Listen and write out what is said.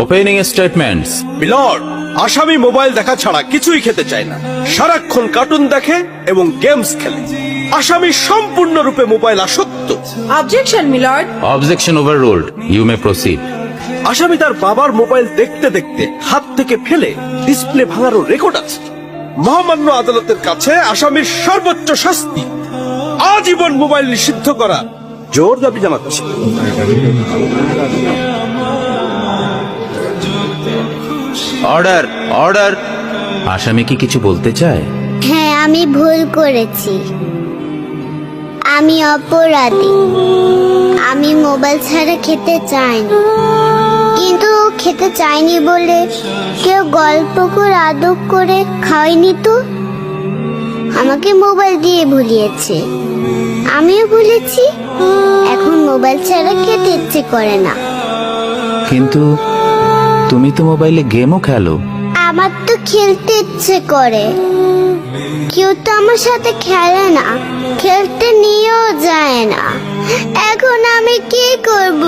Opening statements. Milord, আসামি mobile দেখা ছাড়া কিছুই খেতে চায় না, সারাক্ষণ কার্টুন দেখে এবং গেমস খেলে। আসামি সম্পূর্ণরূপে মোবাইল আসক্ত। Objection milord. Objection overruled, you may proceed. আসামি তার বাবার মোবাইল দেখতে দেখতে হাত থেকে ফেলে ডিসপ্লে ভাঙারও রেকর্ড আছে। মহামান্য আদালতের কাছে আসামির সর্বোচ্চ শাস্তি আজীবন মোবাইল নিষিদ্ধ করা জোর দাবি জানাচ্ছি। Order, order. আসামি কি কিছু বলতে চায়? হ্যাঁ, আমি ভুল করেছি, আমি অপরাধী। আমি মোবাইল ছাড়া খেতে চাইনি, কিন্তু খেতে চাইনি বলে কেউ গল্প করে আদব করে খাওয়াইনি তো। আমাকে মোবাইল দিয়ে ভুলিয়েছে, আমিও ভুলেছি। এখন মোবাইল ছাড়া খেতে ইচ্ছে করে না। কিন্তু তুমি তো মোবাইলে গেমও খেলো। আমার তো খেলতে ইচ্ছে করে, কেউ তো আমার সাথে খেলে না, খেলতে নিয়েও যায় না। এখন আমি কি করব?